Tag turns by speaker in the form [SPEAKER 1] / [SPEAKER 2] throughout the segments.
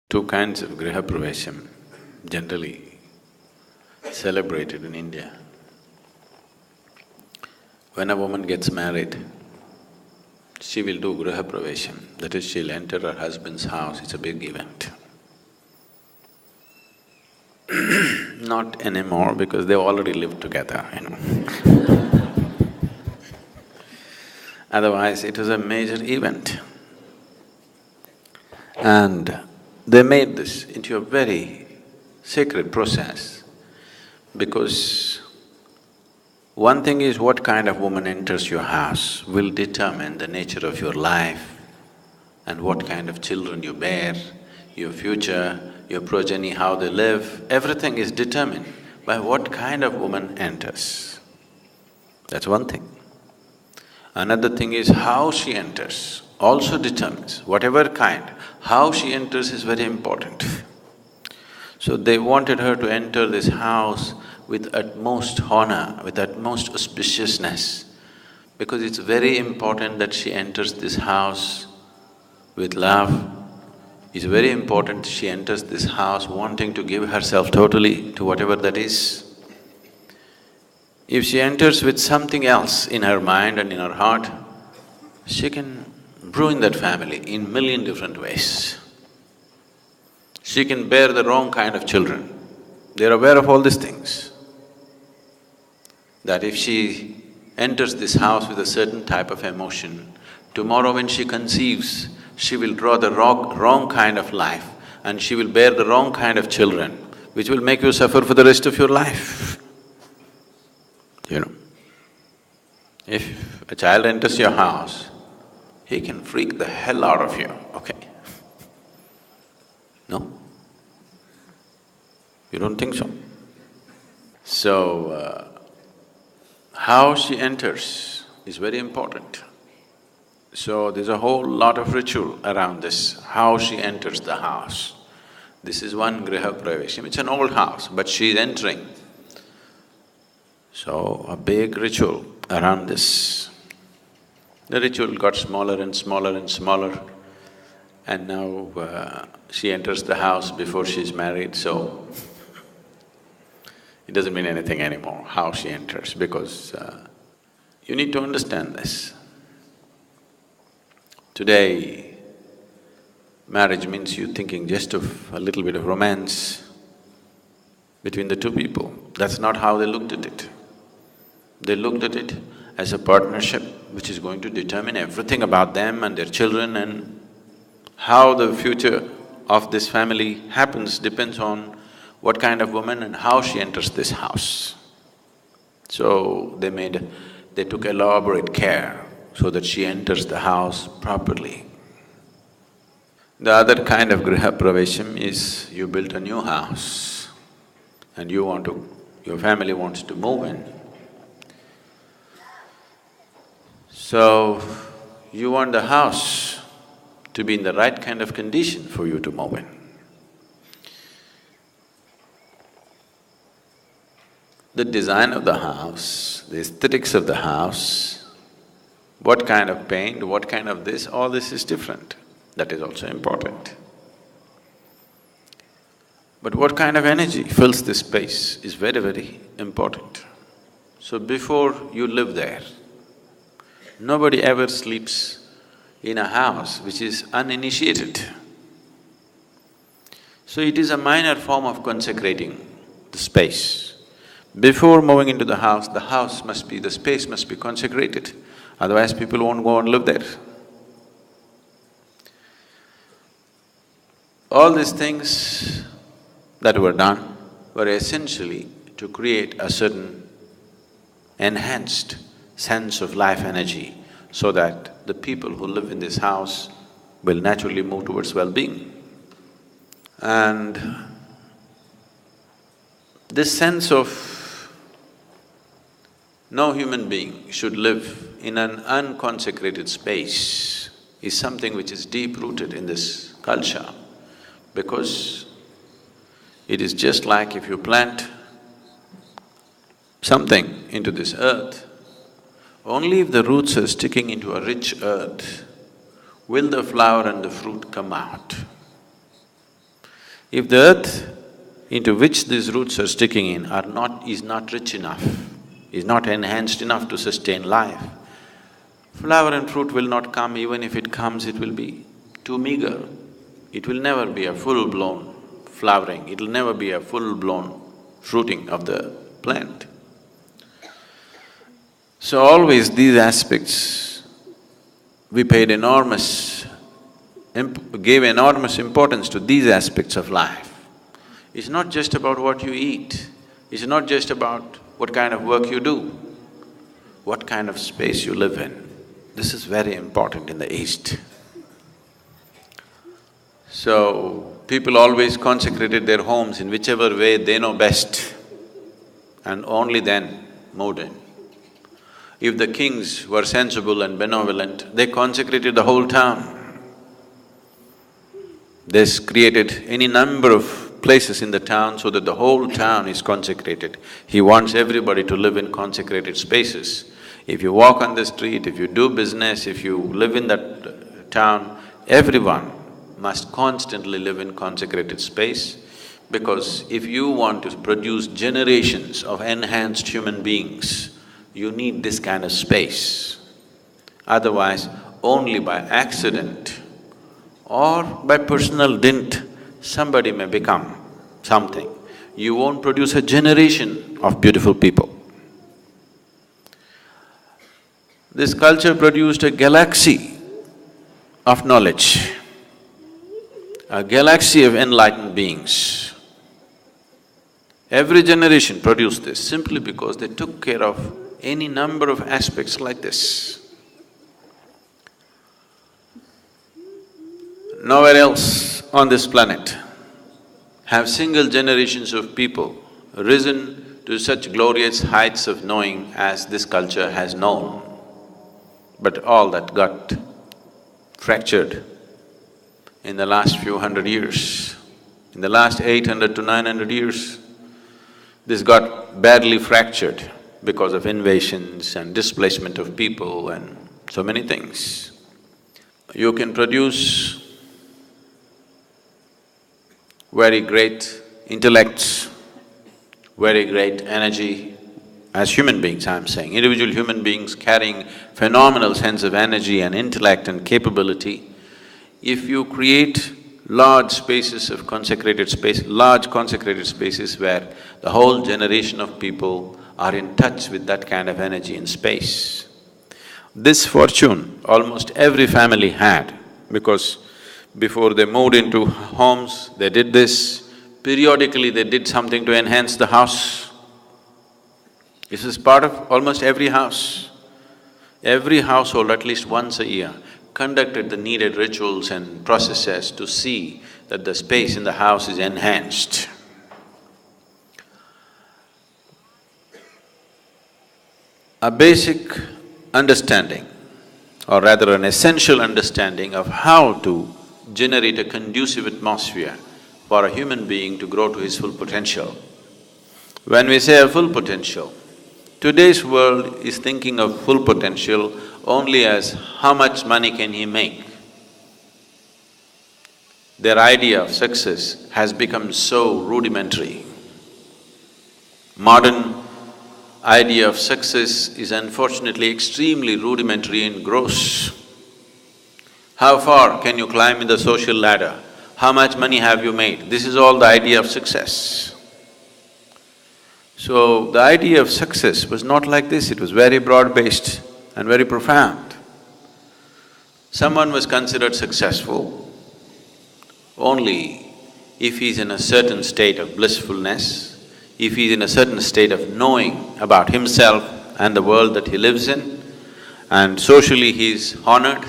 [SPEAKER 1] Two kinds of gruha pravesham generally celebrated in India. When a woman gets married, she will do gruha pravesham, that is, she'll enter her husband's house, it's a big event. Not anymore because they've already lived together, Otherwise, it was a major event. And they made this into a very sacred process because one thing is what kind of woman enters your house will determine the nature of your life and what kind of children you bear, your future, your progeny, how they live, everything is determined by what kind of woman enters. That's one thing. Another thing is how she enters also determines, whatever kind, how she enters is very important. So they wanted her to enter this house with utmost honor, with utmost auspiciousness, because it's very important that she enters this house with love. It's very important she enters this house wanting to give herself totally to whatever that is. If she enters with something else in her mind and in her heart, she can ruin that family in million different ways. She can bear the wrong kind of children. They're aware of all these things. That if she enters this house with a certain type of emotion, tomorrow when she conceives, she will draw the wrong kind of life and she will bear the wrong kind of children, which will make you suffer for the rest of your life. If a child enters your house, he can freak the hell out of you, okay? No? You don't think so? So, how she enters is very important. So there's a whole lot of ritual around this, how she enters the house. This is one gruha pravesham, it's an old house, but she's entering. So a big ritual around this. The ritual got smaller and smaller and smaller, and now she enters the house before she's married, so it doesn't mean anything anymore, how she enters, because you need to understand this. Today, marriage means you thinking just of a little bit of romance between the two people. That's not how they looked at it. They looked at it as a partnership which is going to determine everything about them and their children, and how the future of this family happens depends on what kind of woman and how she enters this house. So they took elaborate care so that she enters the house properly. The other kind of gruha pravesham is you built a new house and your family wants to move in. So, you want the house to be in the right kind of condition for you to move in. The design of the house, the aesthetics of the house, what kind of paint, what kind of this, all this is different. That is also important. But what kind of energy fills this space is very, very important. So before you live there, nobody ever sleeps in a house which is uninitiated. So it is a minor form of consecrating the space. Before moving into the house the space must be consecrated, otherwise people won't go and live there. All these things that were done were essentially to create a certain enhanced sense of life energy so that the people who live in this house will naturally move towards well-being. And this sense of no human being should live in an unconsecrated space is something which is deep-rooted in this culture, because it is just like if you plant something into this earth, only if the roots are sticking into a rich earth will the flower and the fruit come out. If the earth into which these roots are sticking in is not rich enough, is not enhanced enough to sustain life, flower and fruit will not come. Even if it comes, it will be too meager. It will never be a full-blown flowering, it will never be a full-blown fruiting of the plant. So always these aspects, we gave enormous importance to these aspects of life. It's not just about what you eat, it's not just about what kind of work you do, what kind of space you live in. This is very important in the East. So, people always consecrated their homes in whichever way they know best, and only then moved in. If the kings were sensible and benevolent, they consecrated the whole town. They created any number of places in the town so that the whole town is consecrated. He wants everybody to live in consecrated spaces. If you walk on the street, if you do business, if you live in that town, everyone must constantly live in consecrated space, because if you want to produce generations of enhanced human beings, you need this kind of space. Otherwise, only by accident or by personal dint, somebody may become something. You won't produce a generation of beautiful people. This culture produced a galaxy of knowledge, a galaxy of enlightened beings. Every generation produced this simply because they took care of any number of aspects like this. Nowhere else on this planet have single generations of people risen to such glorious heights of knowing as this culture has known. But all that got fractured in the last few hundred years. In the last 800 to 900 years, this got badly fractured because of invasions and displacement of people and so many things. You can produce very great intellects, very great energy as human beings, I'm saying, individual human beings carrying phenomenal sense of energy and intellect and capability. If you create large spaces of consecrated space, large consecrated spaces where the whole generation of people are in touch with that kind of energy and space. This fortune almost every family had, because before they moved into homes, they did this. Periodically, they did something to enhance the house. This is part of almost every house. Every household, at least once a year, conducted the needed rituals and processes to see that the space in the house is enhanced. A basic understanding, or rather an essential understanding of how to generate a conducive atmosphere for a human being to grow to his full potential. When we say a full potential, today's world is thinking of full potential only as how much money can he make. Their idea of success has become so rudimentary. Modern idea of success is unfortunately extremely rudimentary and gross. How far can you climb in the social ladder? How much money have you made? This is all the idea of success. So, the idea of success was not like this, it was very broad-based and very profound. Someone was considered successful only if he's in a certain state of blissfulness, if he's in a certain state of knowing about himself and the world that he lives in, and socially he's honored,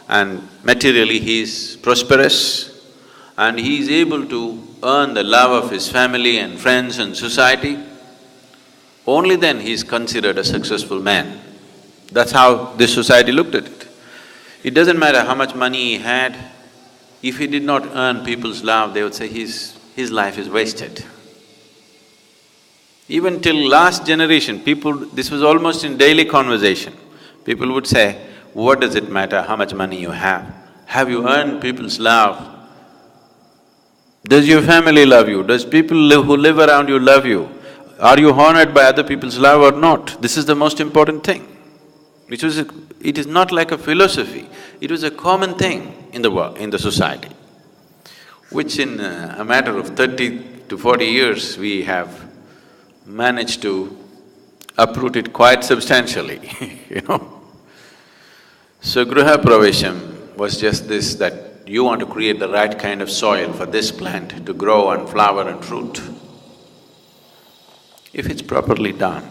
[SPEAKER 1] and materially he's prosperous, and he's able to earn the love of his family and friends and society, only then he's considered a successful man. That's how this society looked at it. It doesn't matter how much money he had, if he did not earn people's love, they would say his life is wasted. Even till last generation, this was almost in daily conversation. People would say, what does it matter how much money you have? Have you earned people's love? Does your family love you? Does people who live around you love you? Are you honored by other people's love or not? This is the most important thing. It is not like a philosophy, it was a common thing in the society, which in a matter of 30 to 40 years, we have managed to uproot it quite substantially, you know. So gruha pravesham was just this, that you want to create the right kind of soil for this plant to grow and flower and fruit. If it's properly done,